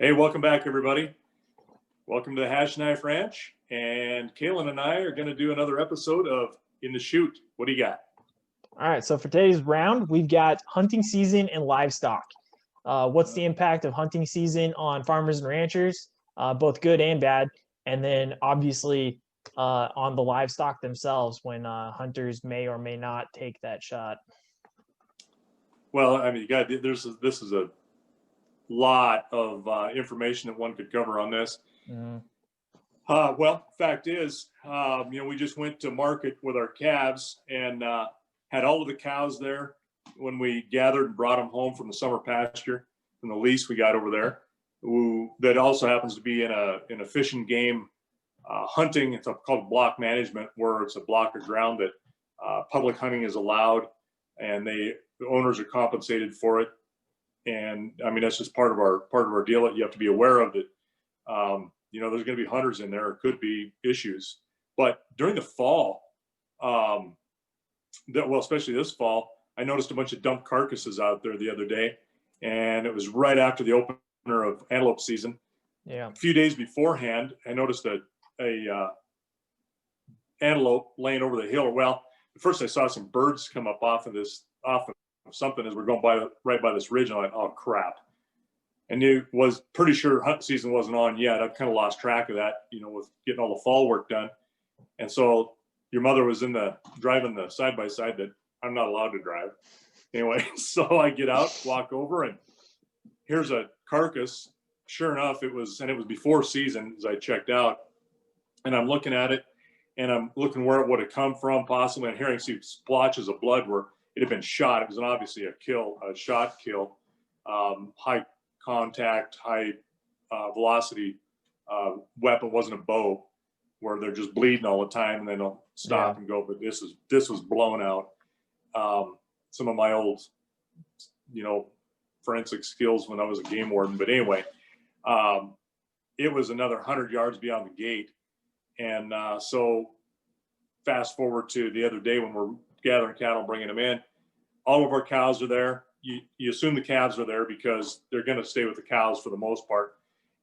Hey, welcome back, everybody. Welcome to the Hashknife Ranch. And Calen and I are going to do another episode of In the Chute. What do you got? All right, so for today's round, we've got hunting season and livestock. What's the impact of hunting season on farmers and ranchers, both good and bad? And then obviously on the livestock themselves when hunters may or may not take that shot. Well, I mean, this is a lot of information that one could cover on this. Mm-hmm. Well, fact is, we just went to market with our calves and had all of the cows there when we gathered and brought them home from the summer pasture from the lease we got over there. That also happens to be in a fish and game hunting. It's called block management, where it's a block of ground that public hunting is allowed, and the owners are compensated for it. And I mean, that's just part of our deal that you have to be aware of that. There's going to be hunters in there. Or could be issues, but during the fall, especially this fall, I noticed a bunch of dumped carcasses out there the other day, and it was right after the opener of antelope season. Yeah. A few days beforehand, I noticed a antelope laying over the hill. Well, at first I saw some birds come up off of something as we're going right by this ridge. And I'm like, oh crap. And it was pretty sure hunt season wasn't on yet. I've kind of lost track of that, with getting all the fall work done. And so your mother was driving the side-by-side that I'm not allowed to drive. Anyway, so I get out, walk over, and here's a carcass. Sure enough, it was before season as I checked out. And I'm looking at it, and I'm looking where it would have come from possibly, and hearing some splotches of blood where it had been shot. It was obviously a shot kill, high contact, high velocity weapon. Wasn't a bow where they're just bleeding all the time and then they'll stop and go. But this was blown out. Some of my old, forensic skills when I was a game warden. But anyway, it was another 100 yards beyond the gate. And so fast forward to the other day when we're gathering cattle, bringing them in, all of our cows are there. You assume the calves are there because they're going to stay with the cows for the most part.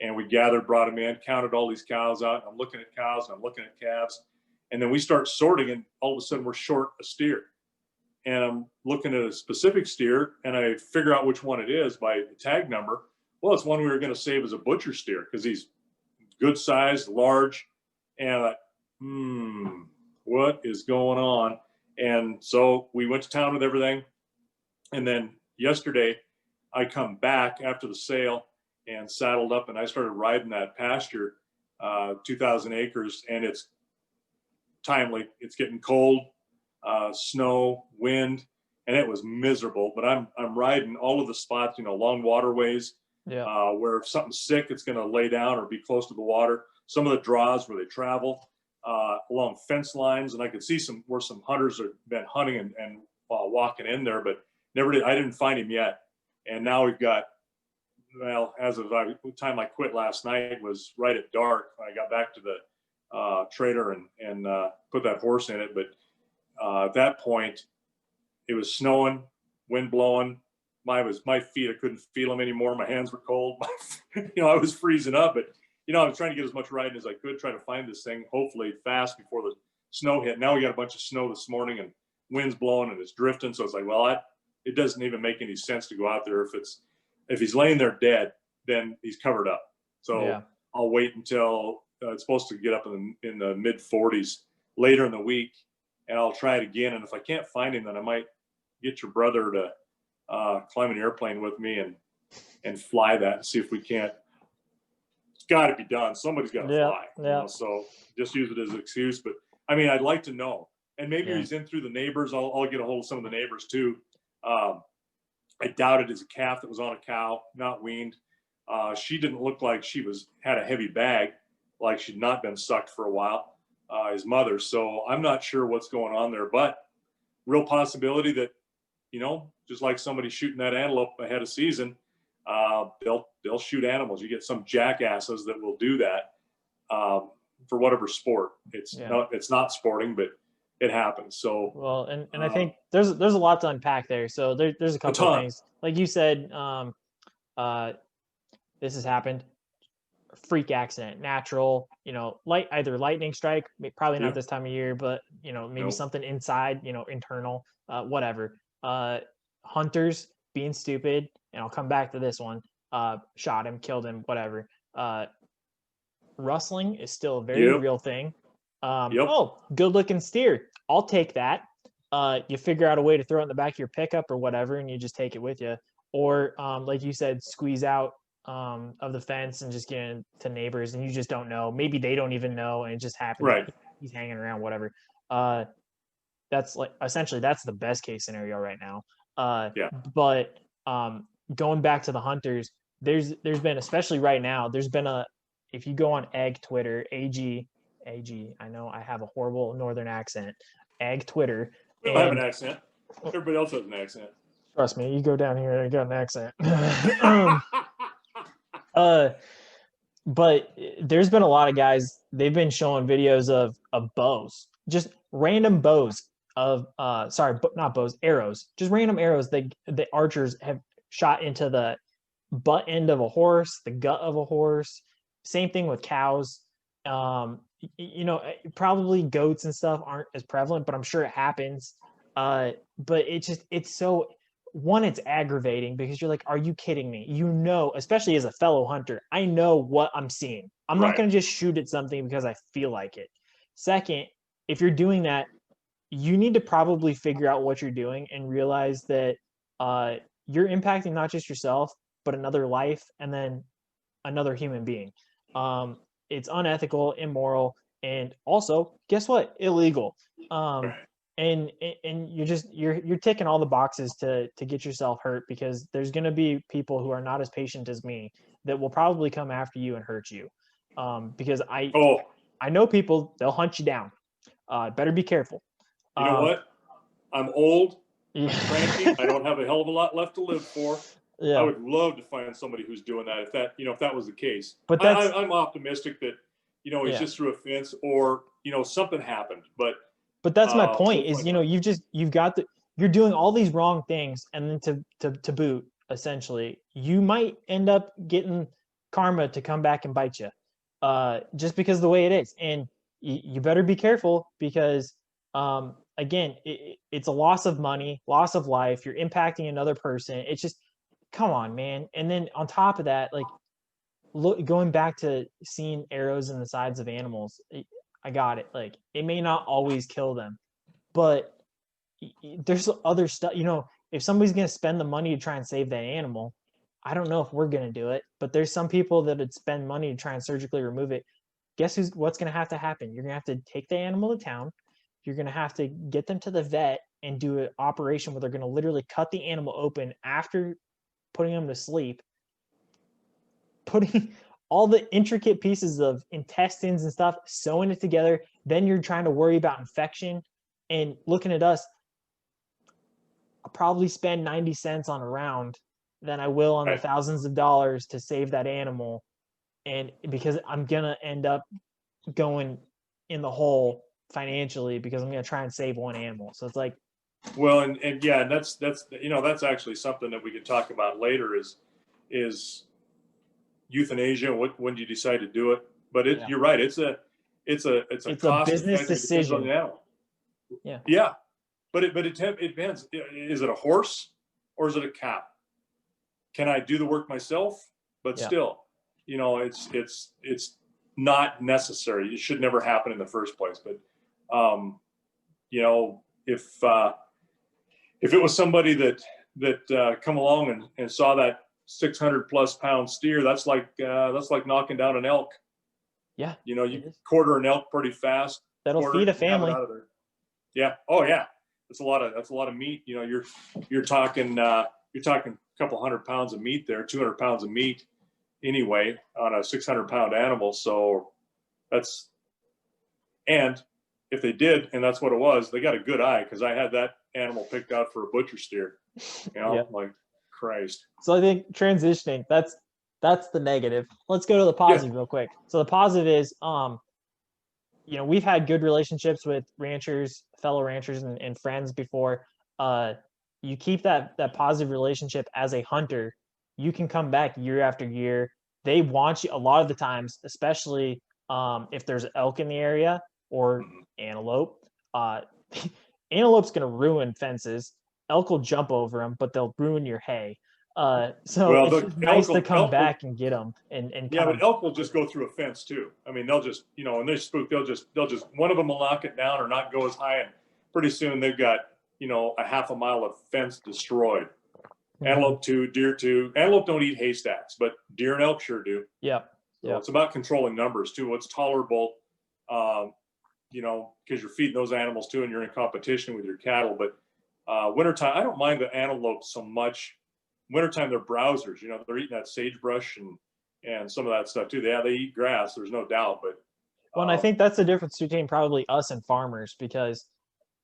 And we gathered, brought them in, counted all these cows out. And I'm looking at cows and I'm looking at calves. And then we start sorting, and all of a sudden we're short a steer. And I'm looking at a specific steer, and I figure out which one it is by the tag number. Well, it's one we were going to save as a butcher steer because he's good sized, large. And I'm like, what is going on? And so we went to town with everything. And then yesterday, I come back after the sale and saddled up, and I started riding that pasture, 2,000 acres, and it's timely. It's getting cold, snow, wind, and it was miserable. But I'm riding all of the spots, along waterways, where if something's sick, it's going to lay down or be close to the water. Some of the draws where they travel, along fence lines, and I could see where some hunters have been hunting and walking in there, but I didn't find him yet. And now we've got, as of the time I quit last night was right at dark. I got back to the trailer and put that horse in it. But at that point, it was snowing, wind blowing. My feet, I couldn't feel them anymore. My hands were cold. I was freezing up, but I was trying to get as much riding as I could, try to find this thing, hopefully fast before the snow hit. Now we got a bunch of snow this morning and wind's blowing and it's drifting. So it's like, it doesn't even make any sense to go out there. If he's laying there dead, then he's covered up. So I'll wait until it's supposed to get up in the mid 40s later in the week, and I'll try it again. And if I can't find him, then I might get your brother to climb an airplane with me and fly that and see if we can't. It's got to be done. Somebody's got to fly. Yeah. So just use it as an excuse. But I mean, I'd like to know. And maybe he's in through the neighbors. I'll get a hold of some of the neighbors too. I doubt it is a calf that was on a cow, not weaned. She didn't look like she had a heavy bag, like she'd not been sucked for a while, his mother. So I'm not sure what's going on there, but real possibility that, just like somebody shooting that antelope ahead of season, they'll shoot animals. You get some jackasses that will do that for whatever sport. It's not sporting, but it happens. So well, and I think there's a lot to unpack there. So there's a couple of things, like you said. this has happened. Freak accident, natural, either lightning strike, probably Yeah. not this time of year, but maybe Nope. something inside, internal, whatever. Hunters being stupid, and I'll come back to this one. Shot him, killed him, whatever. Rustling is still a very Yep. real thing. Yep. Oh, good looking steer. I'll take that. You figure out a way to throw it in the back of your pickup or whatever, and you just take it with you. Or, like you said, squeeze out of the fence and just get into neighbors, and you just don't know. Maybe they don't even know, and it just happens. Right. He's hanging around, whatever. That's like essentially that's the best case scenario right now. Yeah. But going back to the hunters, there's been, especially right now, there's been if you go on Egg Twitter, AG, I know I have a horrible northern accent, Egg Twitter. We don't have an accent. Everybody else has an accent. Trust me, you go down here, I got an accent. But there's been a lot of guys, they've been showing videos of bows, just random bows of not bows, arrows, just random arrows that the archers have shot into the butt end of a horse, the gut of a horse. Same thing with cows. Probably goats and stuff aren't as prevalent, but I'm sure it happens. But it's so, one, it's aggravating because you're like, are you kidding me? Especially as a fellow hunter, I know what I'm seeing. I'm not going to just shoot at something because I feel like it. Second, if you're doing that, you need to probably figure out what you're doing and realize that you're impacting not just yourself, but another life and then another human being. It's unethical, immoral, and also, guess what? Illegal. And you're ticking all the boxes to get yourself hurt, because there's going to be people who are not as patient as me that will probably come after you and hurt you. Because I know people, they'll hunt you down. Better be careful. You know what? I'm old. I'm cranky. I don't have a hell of a lot left to live for. Yeah. I would love to find somebody who's doing that. If that was the case, but I'm optimistic that, he's just through a fence, or, something happened, but that's my point is, you're doing all these wrong things. And then to boot, essentially, you might end up getting karma to come back and bite you, just because of the way it is. And you better be careful, because, again, it's a loss of money, loss of life. You're impacting another person. It's just, come on, man. And then on top of that, like, going back to seeing arrows in the sides of animals, I got it. Like, it may not always kill them, but there's other stuff. If somebody's going to spend the money to try and save that animal, I don't know if we're going to do it, but there's some people that would spend money to try and surgically remove it. Guess what's going to have to happen? You're going to have to take the animal to town. You're going to have to get them to the vet and do an operation where they're going to literally cut the animal open after putting them to sleep, putting all the intricate pieces of intestines and stuff, sewing it together. Then you're trying to worry about infection. And looking at us, I'll probably spend 90 cents on a round than I will on the thousands of dollars to save that animal. And because I'm going to end up going in the hole financially, because I'm going to try and save one animal. So it's like, well, and that's that's actually something that we could talk about later is euthanasia. When do you decide to do it? But you're right. It's a business decision. Yeah. But it depends. Is it a horse or is it a cow? Can I do the work myself? But still, it's not necessary. It should never happen in the first place. But if it was somebody that come along and saw that 600+ pound steer, that's like knocking down an elk. Yeah. You quarter an elk pretty fast. That'll feed a family. Yeah. Oh yeah. That's a lot of meat. You're talking a couple 100 pounds of meat there, 200 pounds of meat anyway on a 600 pound animal. So and if they did, and that's what it was, they got a good eye, because I had that animal picked out for a butcher steer. Like, Christ. So I think transitioning, that's the negative. Let's go to the positive real quick. So the positive is, we've had good relationships with fellow ranchers and friends before. You keep that positive relationship as a hunter, you can come back year after year. they want you a lot of the times, especially if there's elk in the area or antelope. Uh, Antelope's going to ruin fences. Elk will jump over them, but they'll ruin your hay. So Well, it's the just nice to come elk will, back and get them and yeah, kind but of, elk will just go through a fence too. I mean, they'll just, when they spook, they'll just one of them will knock it down or not go as high, and pretty soon they've got a half a mile of fence destroyed. Antelope too, deer too. Antelope don't eat haystacks, but deer and elk sure do. Yep. So it's about controlling numbers too. What's tolerable, because you're feeding those animals too, and you're in competition with your cattle. But wintertime, I don't mind the antelope so much. Wintertime, they're browsers. They're eating that sagebrush and some of that stuff too. They eat grass. There's no doubt. But Well, and I think that's the difference between probably us and farmers, because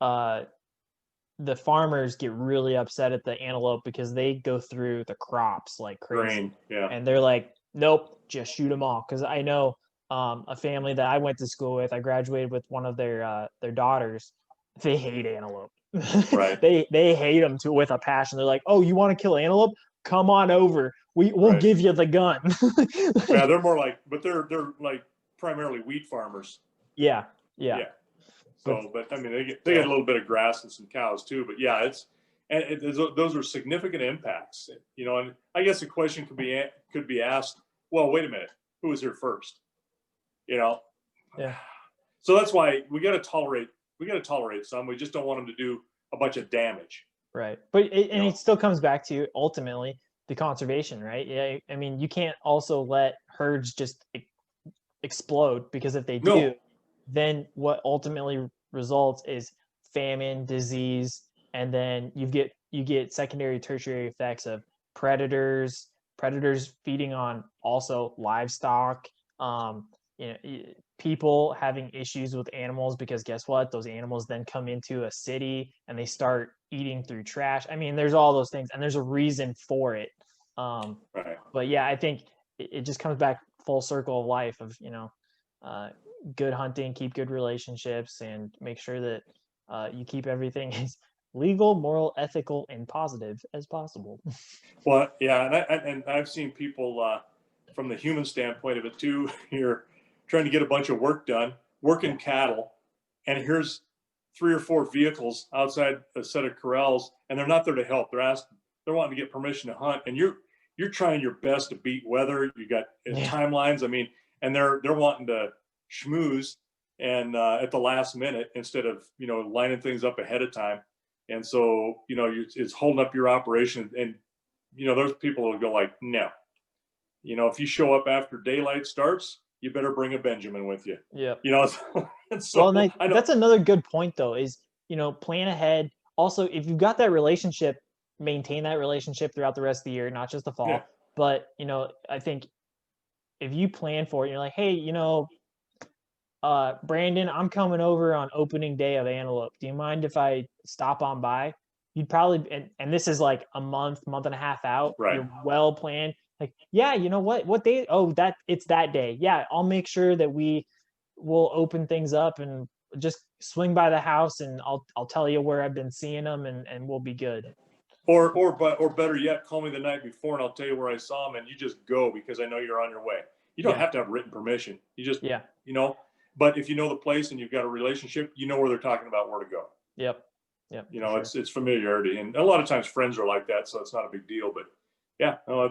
the farmers get really upset at the antelope because they go through the crops like crazy. grain, yeah. And they're like, nope, just shoot them all. Because I know a family that I went to school with, I graduated with one of their daughters. They hate antelope. Right. They hate them with a passion. They're like, oh, you want to kill antelope? Come on over. We'll Right. give you the gun. Yeah, they're more like, but they're like primarily wheat farmers. Yeah. So, but I mean, they get a little bit of grass and some cows too. But yeah, those are significant impacts. And I guess the question could be asked. Well, wait a minute, who was here first? Yeah. So that's why we got to tolerate. We got to tolerate some. We just don't want them to do a bunch of damage. Right. But it still comes back to ultimately the conservation, right? Yeah. I mean, you can't also let herds just explode, because if they do, then what ultimately results is famine, disease, and then you get secondary, tertiary effects of predators feeding on also livestock, people having issues with animals, because guess what? Those animals then come into a city and they start eating through trash. I mean, there's all those things, and there's a reason for it. Right. But yeah, I think it just comes back full circle of life of, good hunting, keep good relationships, and make sure that you keep everything as legal, moral, ethical, and positive as possible. Well, yeah, and I've seen people from the human standpoint of it too. You're trying to get a bunch of work done, working cattle, and here's 3 or 4 vehicles outside a set of corrals, and they're not there to help. They're wanting to get permission to hunt, and you're trying your best to beat weather. You got timelines. I mean, and they're wanting to schmooze and at the last minute instead of lining things up ahead of time. And so it's holding up your operation. And those people will go like, no, if you show up after daylight starts, you better bring a Benjamin with you. Yeah. And so Well, that's another good point though, is plan ahead. Also, if you've got that relationship, maintain that relationship throughout the rest of the year, not just the fall. Yeah. But I think if you plan for it, you're like, hey, Brandon, I'm coming over on opening day of Antelope. Do you mind if I stop on by? You'd probably, and this is like a month and a half out. Right. You're well planned. Like, yeah, you know what day? Oh, it's that day. Yeah, I'll make sure that we will open things up and just swing by the house, and I'll tell you where I've been seeing them, and we'll be good. Or better yet, call me the night before and I'll tell you where I saw them, and you just go because I know you're on your way. You don't have to have written permission. You just But if you know the place and you've got a relationship, you know where they're talking about where to go. Yep. Sure. It's familiarity, and a lot of times friends are like that, so it's not a big deal. But yeah, no,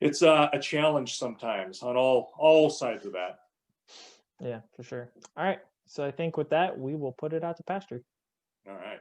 it's a challenge sometimes on all sides of that. Yeah, for sure. All right. So I think with that, we will put it out to pasture. All right.